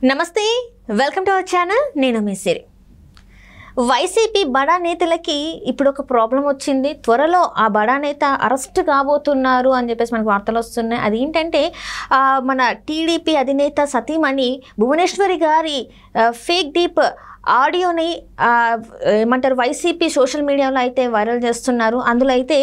నమస్తే, welcome to our channel. నేను మీ సిరి. YCP బడా నేతలకి ఇప్పుడు ఒక ప్రాబ్లం వచ్చింది. త్వరలో ఆ బడా నేత అరెస్ట్ కాబోతున్నారు అని చెప్పేసి మనకు వార్తలు వస్తున్నాయి. అదేంటంటే మన టీడీపీ అధినేత సతీమణి భువనేశ్వరి గారి ఫేక్ డీప్ ఆడియోని ఏమంటారు వైసీపీ సోషల్ మీడియాలో అయితే వైరల్ చేస్తున్నారు. అందులో అయితే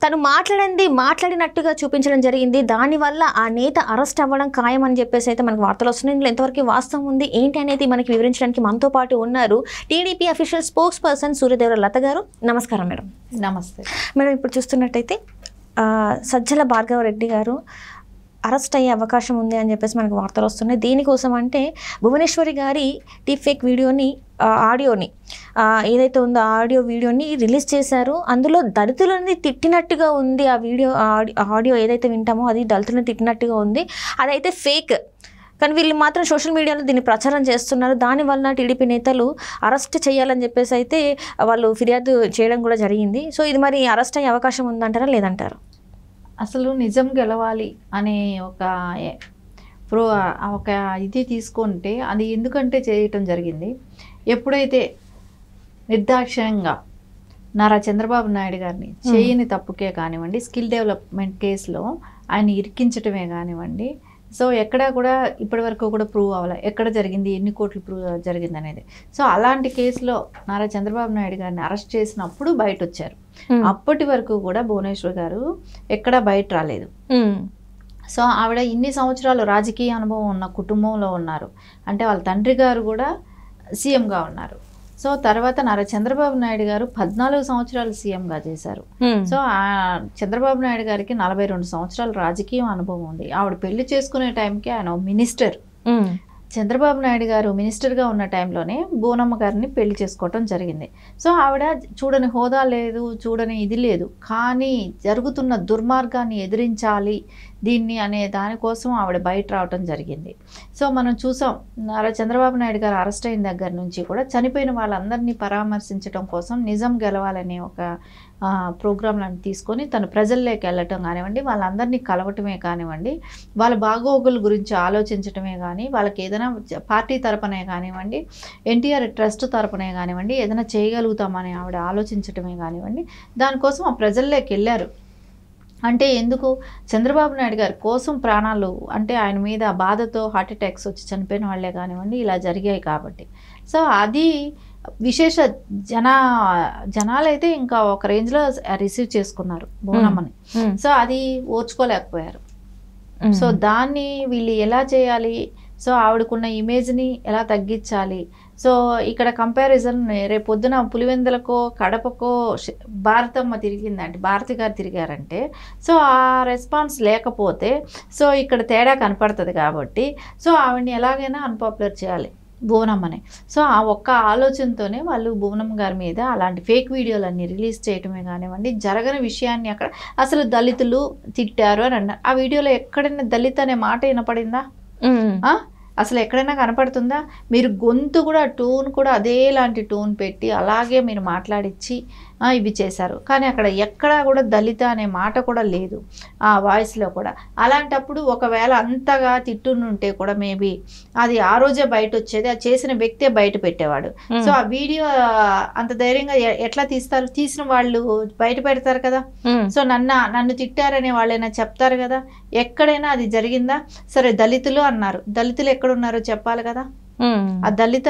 తను మాట్లాడినట్టుగా చూపించడం జరిగింది. దానివల్ల ఆ నేత అరెస్ట్ అవ్వడం ఖాయం అని చెప్పేసి అయితే మనకు వార్తలు వస్తున్నాయి. ఇందులో ఎంతవరకు వాస్తవం ఉంది ఏంటి అనేది మనకి వివరించడానికి మనతో పాటు ఉన్నారు TDP official spokesperson Suryadevara Latha గారు. నమస్కారం మేడం. నమస్తే మేడం. ఇప్పుడు చూస్తున్నట్టయితే సజ్జల భార్గవ రెడ్డి గారు అరెస్ట్ అయ్యే అవకాశం ఉంది అని చెప్పేసి మనకు వార్తలు వస్తున్నాయి. దీనికోసం అంటే భువనేశ్వరి గారి డీప్ ఫేక్ ఆడియోని ఏదైతే ఉందో ఆడియో వీడియోని రిలీజ్ చేశారు. అందులో దళితులని తిట్టినట్టుగా ఉంది. ఆ ఆడియో ఏదైతే వింటామో అది దళితులను తిట్టినట్టుగా ఉంది. అదైతే ఫేక్. కానీ వీళ్ళు మాత్రం సోషల్ మీడియాలో దీన్ని ప్రచారం చేస్తున్నారు. దానివల్ల టీడీపీ నేతలు అరెస్ట్ చేయాలని చెప్పేసి అయితే వాళ్ళు ఫిర్యాదు చేయడం కూడా జరిగింది. సో ఇది మరి అరెస్ట్ అయ్యే అవకాశం ఉందంటారా లేదంటారు? అసలు నిజం గెలవాలి అనే ఒక ఇది తీసుకుంటే అది ఎందుకంటే చేయటం జరిగింది. ఎప్పుడైతే నిర్దాక్షిణ్యంగా నారా చంద్రబాబు నాయుడు గారిని చేయని తప్పుకే కానివ్వండి, స్కిల్ డెవలప్మెంట్ కేసులో ఆయన ఇరికించటమే కానివ్వండి, సో ఎక్కడా కూడా ఇప్పటి వరకు కూడా ప్రూవ్ అవ్వాలి ఎక్కడ జరిగింది, ఎన్ని కోట్లు ప్రూవ్ జరిగింది అనేది. సో అలాంటి కేసులో నారా చంద్రబాబు నాయుడు గారిని అరెస్ట్ చేసినప్పుడు బయట వచ్చారు. అప్పటి వరకు కూడా భువనేశ్వర్ గారు ఎక్కడా బయట రాలేదు. సో ఆవిడ ఇన్ని సంవత్సరాలు రాజకీయ అనుభవం ఉన్న కుటుంబంలో ఉన్నారు. అంటే వాళ్ళ తండ్రి గారు కూడా సీఎంగా ఉన్నారు. సో తర్వాత నారా చంద్రబాబు నాయుడు గారు 14 సంవత్సరాలు సీఎంగా చేశారు. సో చంద్రబాబు నాయుడు గారికి 42 సంవత్సరాల రాజకీయ అనుభవం ఉంది. ఆవిడ పెళ్లి చేసుకునే టైంకి ఆయన మినిస్టర్. చంద్రబాబు నాయుడు గారు మినిస్టర్గా ఉన్న టైంలోనే బోనమ్మ గారిని పెళ్లి చేసుకోవటం జరిగింది. సో ఆవిడ చూడని హోదా లేదు, చూడని ఇది లేదు, కానీ జరుగుతున్న దుర్మార్గాన్ని ఎదిరించాలి దీన్ని అనే దానికోసం ఆవిడ బయట రావటం జరిగింది. సో మనం చూసాం చంద్రబాబు నాయుడు గారు అరెస్ట్ అయిన దగ్గర నుంచి కూడా చనిపోయిన వాళ్ళందరినీ పరామర్శించడం కోసం నిజం గెలవాలనే ఒక ప్రోగ్రాంలను తీసుకొని తను ప్రజల్లోకి వెళ్ళటం కానివ్వండి, వాళ్ళందరినీ కలవటమే కానివ్వండి, వాళ్ళ బాగోగుల గురించి ఆలోచించటమే కానీ, వాళ్ళకి ఏదైనా పార్టీ తరపునే కానివ్వండి, ఎన్టీఆర్ ట్రస్ట్ తరపునే కానివ్వండి, ఏదైనా చేయగలుగుతామని ఆవిడ ఆలోచించటమే కానివ్వండి, దానికోసం ఆ ప్రజల్లోకి వెళ్ళారు. అంటే ఎందుకు? చంద్రబాబు నాయుడు గారి కోసం ప్రాణాలు, అంటే ఆయన మీద బాధతో హార్ట్ అటాక్స్ వచ్చి చనిపోయిన వాళ్ళే కానివ్వండి ఇలా జరిగాయి కాబట్టి. సో అది విశేష జనాలైతే ఇంకా ఒక రేంజ్లో రిసీవ్ చేసుకున్నారు బోనమ్మని. సో అది ఓర్చుకోలేకపోయారు. సో దాన్ని వీళ్ళు ఎలా చేయాలి, సో ఆవిడకున్న ఇమేజ్ని ఎలా తగ్గించాలి, సో ఇక్కడ కంపారిజన్ రేపు పొద్దున పులివెందులకో కడపకో భారతమ్మ తిరిగిందంటే, భారతి గారు తిరిగారంటే, సో ఆ రెస్పాన్స్ లేకపోతే సో ఇక్కడ తేడా కనపడుతుంది. కాబట్టి సో ఆవిడని ఎలాగైనా అన్పాపులర్ చేయాలి భువనమ్మని. సో ఆ ఒక్క ఆలోచనతోనే వాళ్ళు భువనమ్మ గారి మీద అలాంటి ఫేక్ వీడియోలన్నీ రిలీజ్ చేయటమే కానివ్వండి, జరగని విషయాన్ని అక్కడ అసలు దళితులు తిట్టారు అని అన్నారు. ఆ వీడియోలో ఎక్కడైనా దళిత్ అనే మాట వినపడిందా? అసలు ఎక్కడైనా కనపడుతుందా? మీరు గొంతు కూడా టోన్ కూడా అదేలాంటి టోన్ పెట్టి అలాగే మీరు మాట్లాడించి ఇవి చేశారు. కానీ అక్కడ ఎక్కడా కూడా దళిత అనే మాట కూడా లేదు ఆ వాయిస్లో కూడా. అలాంటప్పుడు ఒకవేళ అంతగా తిట్టునుంటే కూడా మేబీ అది ఆ రోజే బయట వచ్చేది, ఆ చేసిన వ్యక్తే బయట పెట్టేవాడు. సో ఆ వీడియో అంత ధైర్యంగా ఎట్లా తీస్తారు? తీసిన వాళ్ళు బయట పెడతారు కదా. సో నన్ను తిట్టారనే వాళ్ళైనా చెప్తారు కదా. ఎక్కడైనా అది జరిగిందా? సరే దళితులు అన్నారు, దళితులు ఎక్కడున్నారో చెప్పాలి కదా. ఆ దళిత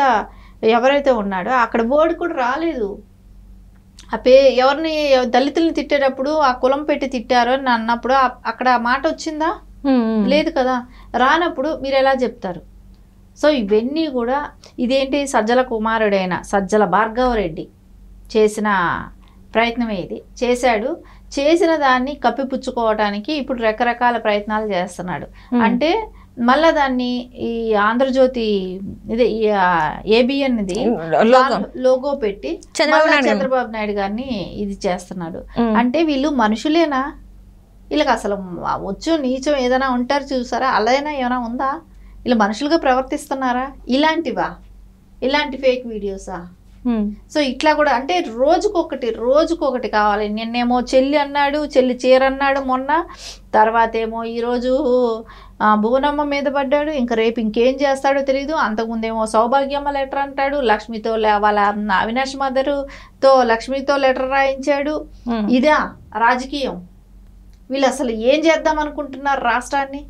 ఎవరైతే ఉన్నాడో అక్కడ బోర్డు కూడా రాలేదు. ఆ ఎవరిని దళితుల్ని తిట్టేటప్పుడు ఆ కులం పెట్టి తిట్టారు అని అన్నప్పుడు అక్కడ మాట వచ్చిందా? లేదు కదా. రానప్పుడు మీరు ఎలా చెప్తారు? సో ఇవన్నీ కూడా ఇదేంటి సజ్జల కుమారుడైన సజ్జల భార్గవ రెడ్డి చేసిన ప్రయత్నమే. ఇది చేసిన దాన్ని కప్పిపుచ్చుకోవడానికి ఇప్పుడు రకరకాల ప్రయత్నాలు చేస్తున్నాడు. అంటే మళ్ళా దాన్ని ఈ ఆంధ్రజ్యోతి ఇదే ABN లోగో పెట్టి చంద్రబాబు నాయుడు గారిని ఇది చేస్తున్నాడు. అంటే వీళ్ళు మనుషులేనా? వీళ్ళకి అసలు వచ్చు నీచం ఏదైనా ఉంటారు చూసారా, అలాగైనా ఏమైనా ఉందా? వీళ్ళు మనుషులుగా ప్రవర్తిస్తున్నారా? ఇలాంటి ఫేక్ వీడియోసా? సో ఇట్లా కూడా అంటే రోజుకొకటి కావాలి. నిన్నేమో చెల్లి అన్నాడు, చెల్లి చీర అన్నాడు మొన్న, తర్వాత ఏమో ఈరోజు భువనమ్మ మీద పడ్డాడు, ఇంకా రేపు ఇంకేం చేస్తాడో తెలియదు. అంతకుముందేమో సౌభాగ్యమ్మ లెటర్ అంటాడు, లక్ష్మితో వాళ్ళ అవినాష్ మదరుతో లక్ష్మితో లెటర్ రాయించాడు. ఇదా రాజకీయం? వీళ్ళు అసలు ఏం చేద్దాం అనుకుంటున్నారు రాష్ట్రాన్ని?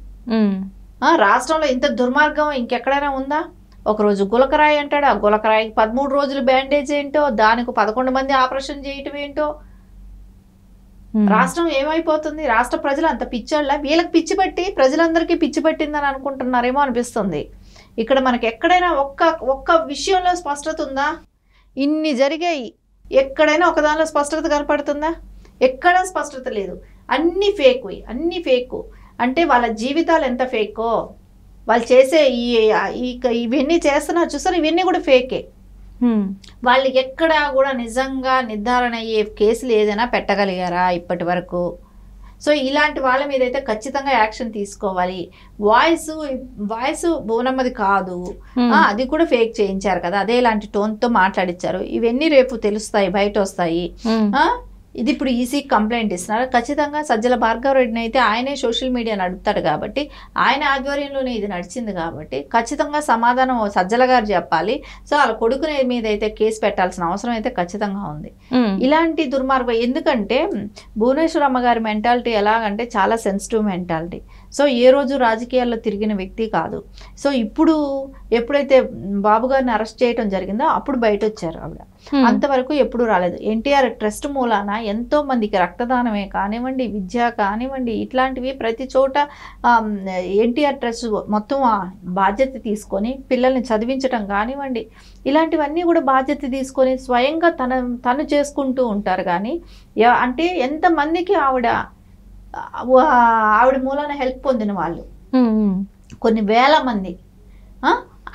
రాష్ట్రంలో ఇంత దుర్మార్గం ఇంకెక్కడైనా ఉందా? ఒకరోజు గులకరాయి అంటాడు, ఆ గులకరాయికి 13 రోజులు బ్యాండేజ్ ఏంటో, దానికి 11 మంది ఆపరేషన్ చేయటం ఏంటో. రాష్ట్రం ఏమైపోతుంది? రాష్ట్ర ప్రజలు అంత పిచ్చోళ్ళ? వీళ్ళకి పిచ్చి పట్టి ప్రజలందరికీ పిచ్చి పట్టిందని అనుకుంటున్నారేమో అనిపిస్తుంది. ఇక్కడ మనకి ఎక్కడైనా ఒక్క విషయంలో స్పష్టత ఉందా? ఇన్ని జరిగాయి, ఎక్కడైనా ఒక దానిలో స్పష్టత కనపడుతుందా? ఎక్కడా స్పష్టత లేదు. అన్ని ఫేక్. అంటే వాళ్ళ జీవితాలు ఎంత ఫేకో, వాళ్ళు చేసే ఇవన్నీ చేస్తున్నారు చూసారు, ఇవన్నీ కూడా ఫేకే. వాళ్ళకి ఎక్కడా కూడా నిజంగా నిర్ధారణ అయ్యే కేసులు ఏదైనా పెట్టగలిగారా ఇప్పటి వరకు? సో ఇలాంటి వాళ్ళ మీద అయితే ఖచ్చితంగా యాక్షన్ తీసుకోవాలి. వాయిస్ భువనమ్మది కాదు, అది కూడా ఫేక్ చేయించారు కదా, అదే ఇలాంటి టోన్తో మాట్లాడించారు. ఇవన్నీ రేపు తెలుస్తాయి, బయట వస్తాయి. ఇది ఇప్పుడు ఈసీకి కంప్లైంట్ ఇస్తున్నారు. ఖచ్చితంగా సజ్జల భార్గవరెడ్డిని అయితే ఆయనే సోషల్ మీడియా నడుపుతాడు కాబట్టి, ఆయన ఆధ్వర్యంలోనే ఇది నడిచింది కాబట్టి ఖచ్చితంగా సమాధానం సజ్జల గారు చెప్పాలి. సో వాళ్ళ కొడుకునే మీద అయితే కేసు పెట్టాల్సిన అవసరం అయితే ఖచ్చితంగా ఉంది. ఇలాంటి దుర్మార్గం ఎందుకంటే భువనేశ్వరమ్మ గారి మెంటాలిటీ ఎలాగంటే చాలా సెన్సిటివ్ మెంటాలిటీ. సో ఏ రోజు రాజకీయాల్లో తిరిగిన వ్యక్తి కాదు. సో ఇప్పుడు ఎప్పుడైతే బాబు గారిని అరెస్ట్ చేయడం జరిగిందో అప్పుడు బయట వచ్చారు ఆవిడ. అంతవరకు ఎప్పుడు రాలేదు. ఎన్టీఆర్ ట్రస్ట్ మూలాన ఎంతో మందికి రక్తదానమే కానివ్వండి, విద్య కానివ్వండి, ఇట్లాంటివి ప్రతి చోట ఎన్టీఆర్ ట్రస్ట్ మొత్తం బాధ్యత తీసుకొని పిల్లల్ని చదివించడం కానివ్వండి, ఇలాంటివన్నీ కూడా బాధ్యత తీసుకొని స్వయంగా తను చేసుకుంటూ ఉంటారు. కానీ అంటే ఎంతమందికి ఆవిడ మూలాన హెల్ప్ పొందిన వాళ్ళు కొన్ని వేల మంది.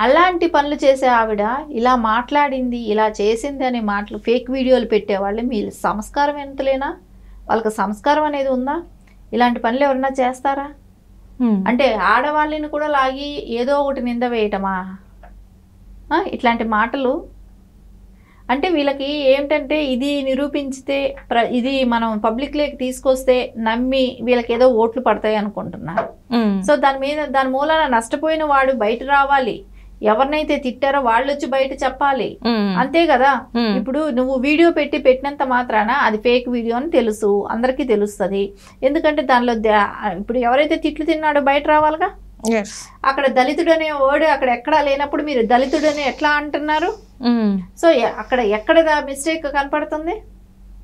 అలాంటి పనులు చేసే ఆవిడ ఇలా మాట్లాడింది, ఇలా చేసింది అనే మాటలు ఫేక్ వీడియోలు పెట్టేవాళ్ళు మీ సంస్కారం ఎంతలేనా? వాళ్ళకి సంస్కారం అనేది ఉందా? ఇలాంటి పనులు ఎవరన్నా చేస్తారా? అంటే ఆడవాళ్ళని కూడా లాగి ఏదో ఒకటి నింద వేయటమా? ఇట్లాంటి మాటలు అంటే వీళ్ళకి ఏమిటంటే ఇది నిరూపించితే ఇది మనం పబ్లిక్లోకి తీసుకొస్తే నమ్మి వీళ్ళకి ఏదో ఓట్లు పడతాయి అనుకుంటున్నారు. సో దాని మూలాన నష్టపోయిన వాడు బయట రావాలి, ఎవరినైతే తిట్టారో వాళ్ళు వచ్చి బయట చెప్పాలి, అంతే కదా. ఇప్పుడు నువ్వు వీడియో పెట్టినంత మాత్రాన అది ఫేక్ వీడియో అని తెలుసు, అందరికీ తెలుస్తుంది. ఎందుకంటే దానిలో ఇప్పుడు ఎవరైతే తిట్లు తిన్నాడో బయట రావాలిగా. అక్కడ దళితుడు అనే వర్డ్ అక్కడ ఎక్కడా లేనప్పుడు మీరు దళితుడని ఎట్లా అంటున్నారు? సో అక్కడ ఎక్కడ మిస్టేక్ కనపడుతుంది?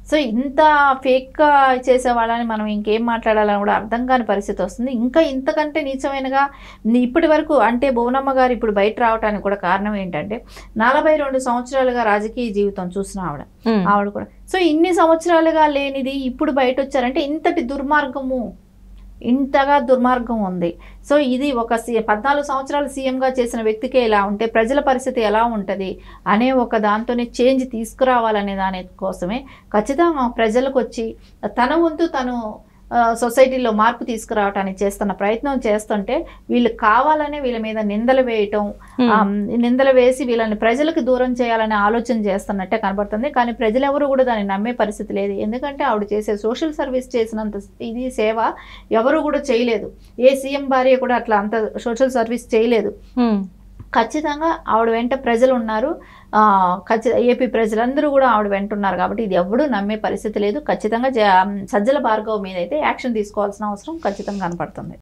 సో ఇంత ఫేక్గా చేసే వాళ్ళని మనం ఇంకేం మాట్లాడాలని కూడా అర్థం కాని పరిస్థితి వస్తుంది. ఇంకా ఇంతకంటే నీచమైనగా ఇప్పటి వరకు అంటే భువనమ్మ గారు ఇప్పుడు బయట రావడానికి కూడా కారణం ఏంటంటే 42 సంవత్సరాలుగా రాజకీయ జీవితం చూసిన ఆవిడ కూడా. సో ఇన్ని సంవత్సరాలుగా లేనిది ఇప్పుడు బయట వచ్చారంటే ఇంతగా దుర్మార్గం ఉంది. సో ఇది ఒక 14 సంవత్సరాలు సీఎంగా చేసిన వ్యక్తికే ఇలా ఉంటే ప్రజల పరిస్థితి ఎలా ఉంటుంది అనే ఒక దాంతోనే చేంజ్ తీసుకురావాలనే దాని కోసమే ఖచ్చితంగా ప్రజలకు వచ్చి తన వంతు తను సొసైటీలో మార్పు తీసుకురావడానికి చేస్తున్న ప్రయత్నం చేస్తుంటే వీళ్ళు కావాలనే వీళ్ళ మీద నిందలు వేయటం, నిందలు వేసి వీళ్ళని ప్రజలకు దూరం చేయాలనే ఆలోచన చేస్తున్నట్టే కనబడుతుంది. కానీ ప్రజలు ఎవరు కూడా దాన్ని నమ్మే పరిస్థితి లేదు. ఎందుకంటే ఆవిడ చేసే సోషల్ సర్వీస్ చేసినంత ఇది సేవ ఎవరు కూడా చేయలేదు. ఏ సీఎం భార్య కూడా అట్లా అంత సోషల్ సర్వీస్ చేయలేదు. ఖచ్చితంగా ఆవిడ వెంట ప్రజలు ఉన్నారు. ఏపీ ప్రజలందరూ కూడా ఆవిడ వెంట ఉన్నారు కాబట్టి ఇది ఎవడూ నమ్మే పరిస్థితి లేదు. ఖచ్చితంగా సజ్జల భార్గవ్ మీద అయితే యాక్షన్ తీసుకోవాల్సిన అవసరం ఖచ్చితంగా కనపడుతుంది.